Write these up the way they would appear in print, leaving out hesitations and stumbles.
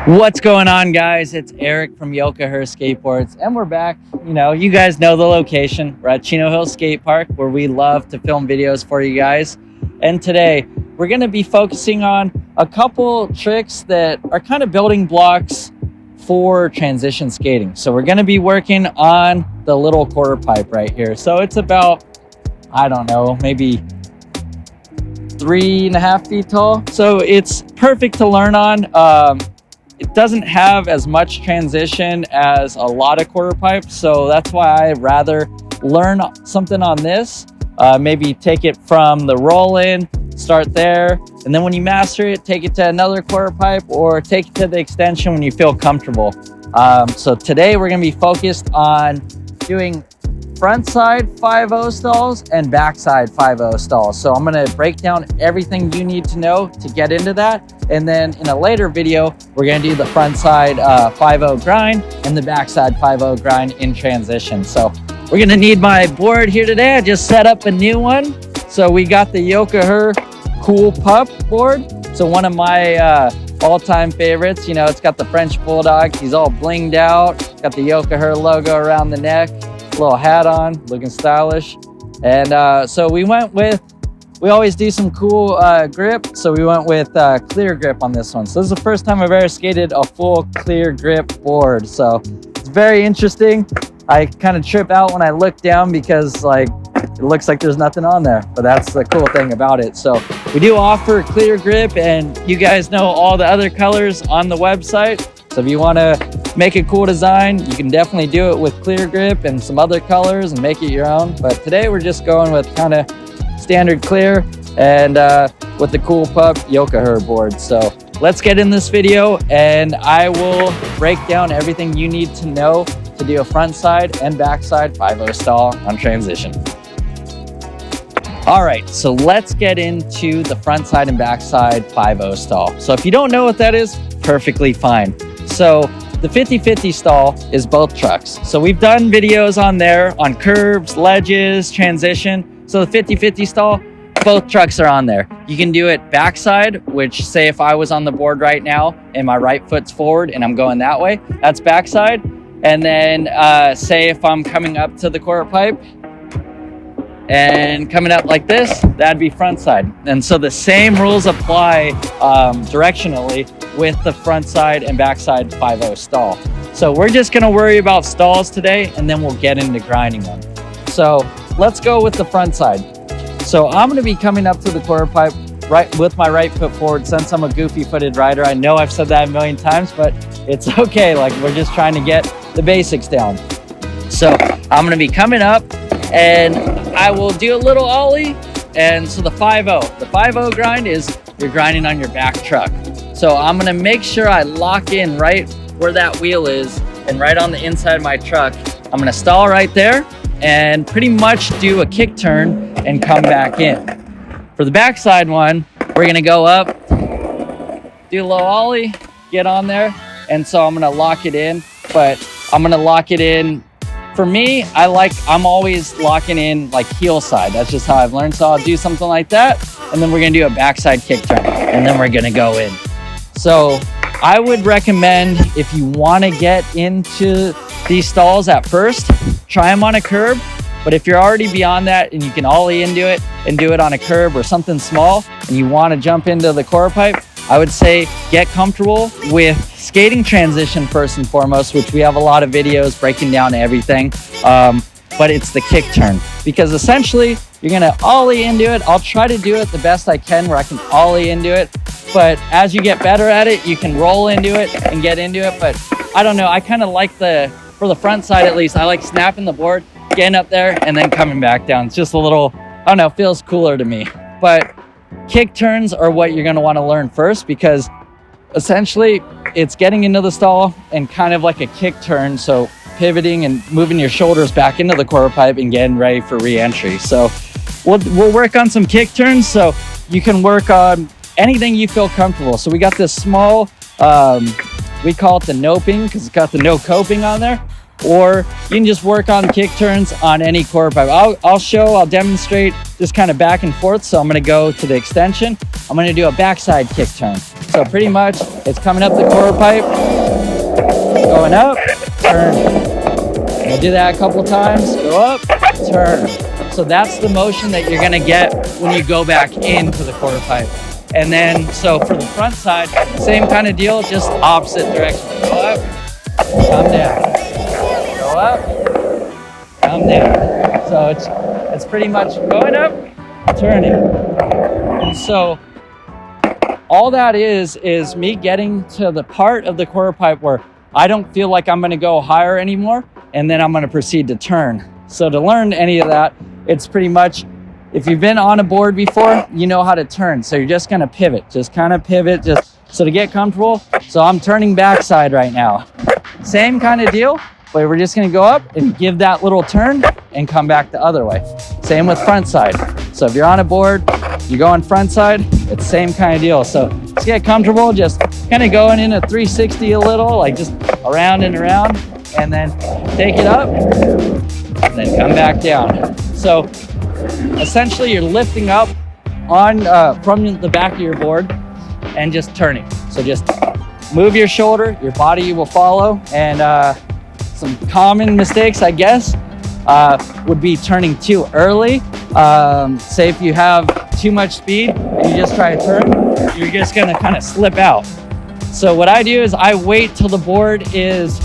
What's going on, guys? It's Eric from Yoka-Her Skateboards, and we're back. You guys know the location. We're at Chino Hills Skate Park, where we love to film videos for you guys. And today we're going to be focusing on a couple tricks that are kind of building blocks for transition skating. So we're going to be working on the little quarter pipe right here. So it's about, I don't know, maybe 3.5 feet tall. So it's perfect to learn on. It doesn't have as much transition as a lot of quarter pipes, so that's why I rather learn something on this. Maybe take it from the roll-in, start there, and then when you master it, take it to another quarter pipe or take it to the extension when you feel comfortable. So today we're going to be focused on doing frontside 5-0 stalls and backside 5-0 stalls. So I'm going to break down everything you need to know to get into that. And then in a later video, we're going to do the frontside 5-0 grind and the backside 5-0 grind in transition. So we're going to need my board here today. I just set up a new one. So we got the Yoka-Her Cool Pup board. So one of my all-time favorites. It's got the French Bulldog. He's all blinged out. Got the Yoka-Her logo around the neck. Little hat on, looking stylish. And so we always do some cool grip, so we went with clear grip on this one. So this is the first time I've ever skated a full clear grip board, so it's very interesting. I kind of trip out when I look down because it looks like there's nothing on there, but that's the cool thing about it. So we do offer clear grip, and you guys know all the other colors on the website. So if you want to make a cool design, you can definitely do it with clear grip and some other colors and make it your own. But today we're just going with kind of standard clear and with the Cool Pup Yoka-Her board. So let's get in this video and I will break down everything you need to know to do a frontside and backside 5-0 stall on transition. All right, so let's get into the frontside and backside 5-0 stall. So if you don't know what that is, perfectly fine. So the 50-50 stall is both trucks. So we've done videos on there on curbs, ledges, transition. So the 50-50 stall, both trucks are on there. You can do it backside, which say if I was on the board right now and my right foot's forward and I'm going that way, that's backside. And then say if I'm coming up to the quarter pipe and coming up like this, that'd be frontside. And so the same rules apply directionally with the frontside and backside 5-0 stall. So we're just gonna worry about stalls today and then we'll get into grinding them. So let's go with the frontside. So I'm gonna be coming up to the quarter pipe right with my right foot forward since I'm a goofy footed rider. I know I've said that a million times, but it's okay. We're just trying to get the basics down. So I'm gonna be coming up and I will do a little ollie. And so the 5-0 grind is you're grinding on your back truck. So I'm gonna make sure I lock in right where that wheel is and right on the inside of my truck. I'm gonna stall right there and pretty much do a kick turn and come back in. For the backside one, we're gonna go up, do a little ollie, get on there. And so I'm gonna lock it in, but I'm gonna lock it in. For me, I'm always locking in heel side. That's just how I've learned. So I'll do something like that. And then we're gonna do a backside kick turn and then we're gonna go in. So I would recommend if you wanna get into these stalls at first, try them on a curb. But if you're already beyond that and you can ollie into it and do it on a curb or something small and you wanna jump into the quarter pipe, I would say get comfortable with skating transition first and foremost, which we have a lot of videos breaking down everything. But it's the kick turn because essentially you're gonna ollie into it. I'll try to do it the best I can where I can ollie into it. But as you get better at it, you can roll into it and get into it. But I don't know, I kind of like for the front side at least, I like snapping the board, getting up there and then coming back down. It's just a little, I don't know, feels cooler to me. But kick turns are what you're gonna wanna learn first because essentially it's getting into the stall and kind of like a kick turn. So pivoting and moving your shoulders back into the quarter pipe and getting ready for re-entry. So we'll work on some kick turns so you can work on anything you feel comfortable. So we got this small, we call it the noping because it's got the no coping on there. or you can just work on kick turns on any quarter pipe. I'll demonstrate just kind of back and forth. So I'm gonna go to the extension. I'm gonna do a backside kick turn. So pretty much it's coming up the quarter pipe, going up, turn. We'll do that a couple times, go up, turn. So that's the motion that you're gonna get when you go back into the quarter pipe. And then, so for the front side, same kind of deal, just opposite direction. Go up, come down. Go up, come down. So it's pretty much going up, turning. And so all that is me getting to the part of the quarter pipe where I don't feel like I'm gonna go higher anymore, and then I'm gonna proceed to turn. So to learn any of that, it's pretty much, if you've been on a board before, you know how to turn. So you're just gonna pivot, just kind of pivot, so to get comfortable. So I'm turning backside right now. Same kind of deal, but we're just gonna go up and give that little turn and come back the other way. Same with front side. So if you're on a board, you go on front side, it's same kind of deal. So just get comfortable, just kind of going in a 360 a little, like just around and around, and then take it up, and then come back down. So essentially you're lifting up on from the back of your board and just turning. So just move your shoulder, your body will follow. And some common mistakes, I guess, would be turning too early. Say if you have too much speed and you just try to turn, you're just gonna kind of slip out. So what I do is I wait till the board is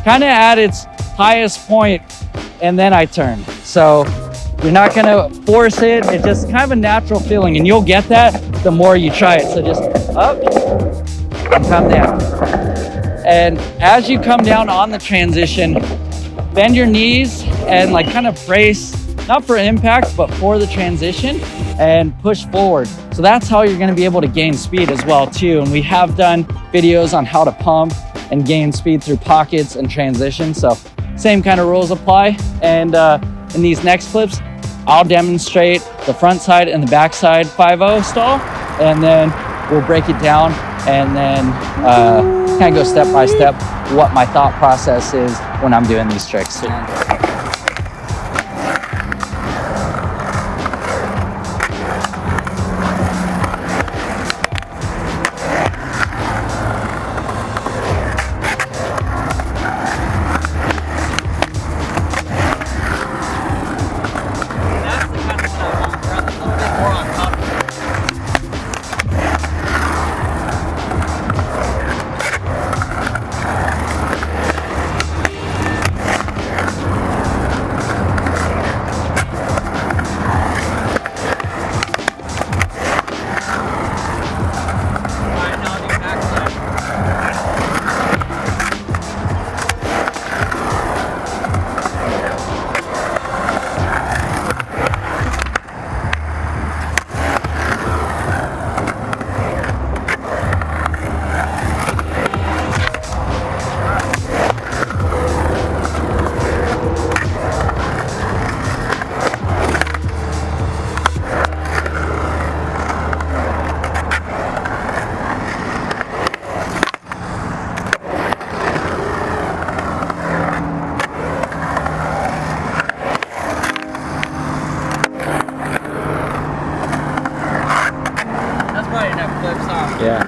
kind of at its highest point and then I turn. So you're not gonna force it. It's just kind of a natural feeling, and you'll get that the more you try it. So just up and come down. And as you come down on the transition, bend your knees and like kind of brace, not for impact, but for the transition, and push forward. So that's how you're gonna be able to gain speed as well too. And we have done videos on how to pump and gain speed through pockets and transition. So same kind of rules apply. And in these next clips, I'll demonstrate the front side and the back side 5-0 stall, and then we'll break it down and then kind of go step by step what my thought process is when I'm doing these tricks. Yeah.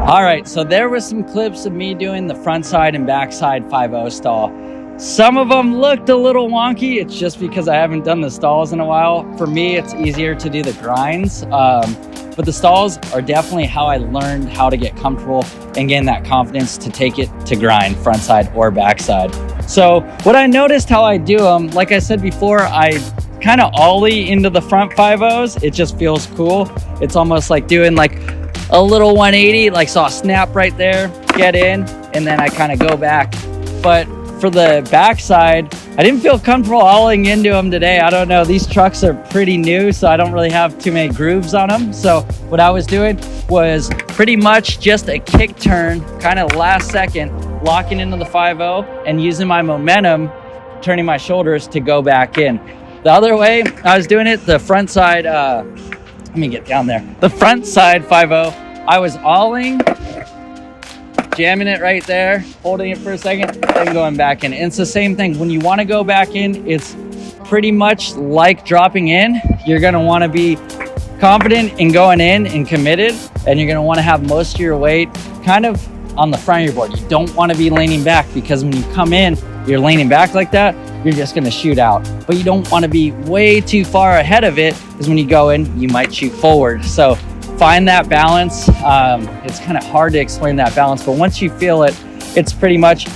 All right, so there was some clips of me doing the front side and back side 5-0 stall. Some of them looked a little wonky. It's just because I haven't done the stalls in a while. For me, it's easier to do the grinds. But the stalls are definitely how I learned how to get comfortable and gain that confidence to take it to grind, front side or back side. So what I noticed how I do them, like I said before, I kind of ollie into the front 5-0s. It just feels cool. It's almost like doing like a little 180, like saw a snap right there, get in, and then I kind of go back. But for the backside, I didn't feel comfortable ollieing into them today. I don't know, these trucks are pretty new, so I don't really have too many grooves on them. So what I was doing was pretty much just a kick turn, kind of last second, locking into the 5-0 and using my momentum, turning my shoulders to go back in. The other way I was doing it, the front side, let me get down there. The front side 5-0, I was ollieing jamming it right there, holding it for a second, then going back in. And it's the same thing. When you want to go back in, it's pretty much like dropping in. You're going to want to be confident in going in and committed, and you're going to want to have most of your weight kind of on the front of your board. You don't want to be leaning back, because when you come in, you're leaning back like that, you're just going to shoot out. But you don't want to be way too far ahead of it, because when you go in, you might shoot forward. So find that balance. It's kind of hard to explain that balance, but once you feel it, it's pretty much,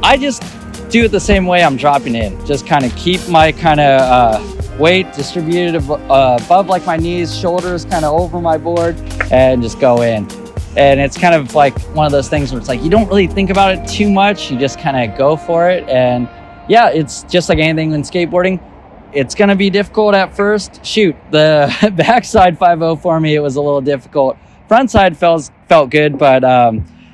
I just do it the same way I'm dropping in. Just kind of keep my kind of weight distributed above like my knees, shoulders kind of over my board, and just go in. And it's kind of like one of those things where it's like, you don't really think about it too much. You just kind of go for it. And yeah, it's just like anything in skateboarding. It's going to be difficult at first. Shoot, the backside 5.0 for me, it was a little difficult. Frontside felt good, but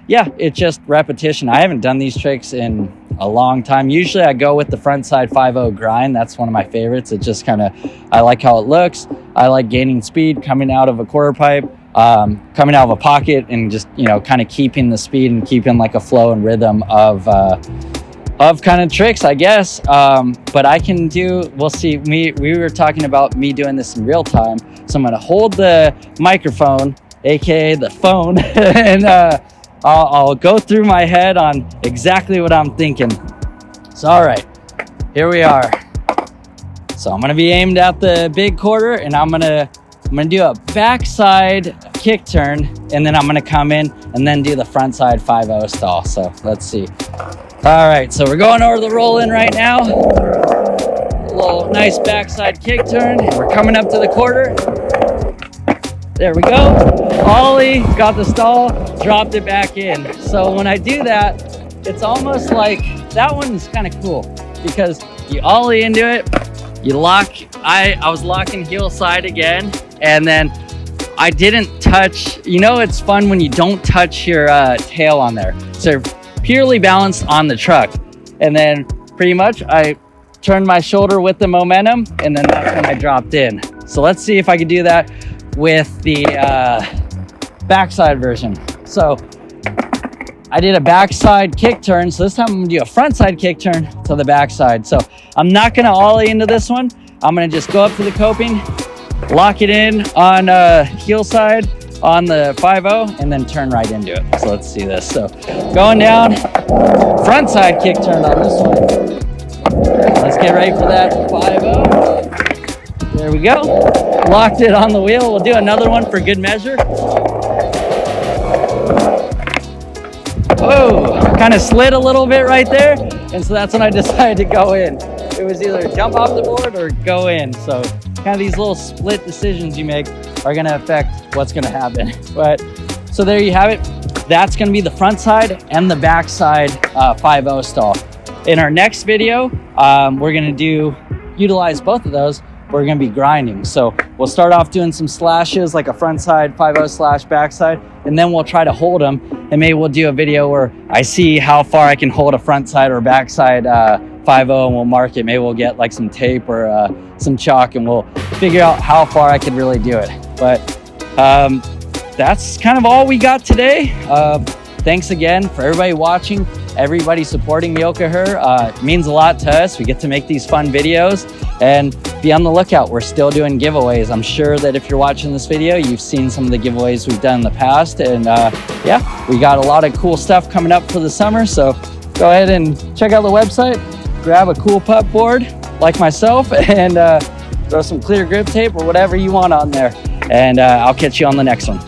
yeah, it's just repetition. I haven't done these tricks in a long time. Usually I go with the frontside 5.0 grind. That's one of my favorites. It just kind of, I like how it looks. I like gaining speed coming out of a quarter pipe, coming out of a pocket, and just, you know, kind of keeping the speed and keeping like a flow and rhythm of kind of tricks, I guess. But I can do, we'll see, we were talking about me doing this in real time. So I'm going to hold the microphone, AKA the phone, and I'll go through my head on exactly what I'm thinking. So, all right, here we are. So I'm going to be aimed at the big quarter, and I'm going to do a backside kick turn, and then I'm going to come in and then do the frontside 5.0 stall. So let's see. All right, so we're going over the roll-in right now. A little nice backside kick turn. We're coming up to the quarter. There we go. Ollie, got the stall, dropped it back in. So when I do that, it's almost like, that one's kind of cool, because you ollie into it, you lock, I was locking heel side again, and then I didn't touch, you know, it's fun when you don't touch your tail on there. So purely balanced on the truck. And then pretty much I turned my shoulder with the momentum, and then that's when I dropped in. So let's see if I can do that with the backside version. So I did a backside kick turn. So this time I'm gonna do a frontside kick turn to the backside. So I'm not gonna ollie into this one. I'm gonna just go up to the coping, lock it in on heel side on the 5.0, and then turn right into it. So let's see this. So going down, frontside kick turn on this one. Let's get ready for that 5.0. There we go. Locked it on the wheel. We'll do another one for good measure. Oh, kind of slid a little bit right there. And so that's when I decided to go in. It was either jump off the board or go in. So kind of these little split decisions you make are going to affect what's going to happen. But so there you have it. That's going to be the front side and the back side 5.0 stall. In our next video, we're going to utilize both of those. We're going to be grinding. So we'll start off doing some slashes, like a front side 5.0 slash backside, and then we'll try to hold them. And maybe we'll do a video where I see how far I can hold a front side or backside 5.0, and we'll mark it. Maybe we'll get like some tape or some chalk, and we'll figure out how far I can really do it. But that's kind of all we got today. Thanks again for everybody watching, everybody supporting Myoka Her. It means a lot to us. We get to make these fun videos, and be on the lookout. We're still doing giveaways. I'm sure that if you're watching this video, you've seen some of the giveaways we've done in the past. And yeah, we got a lot of cool stuff coming up for the summer. So go ahead and check out the website, grab a cool putt board like myself, and throw some clear grip tape or whatever you want on there. And I'll catch you on the next one.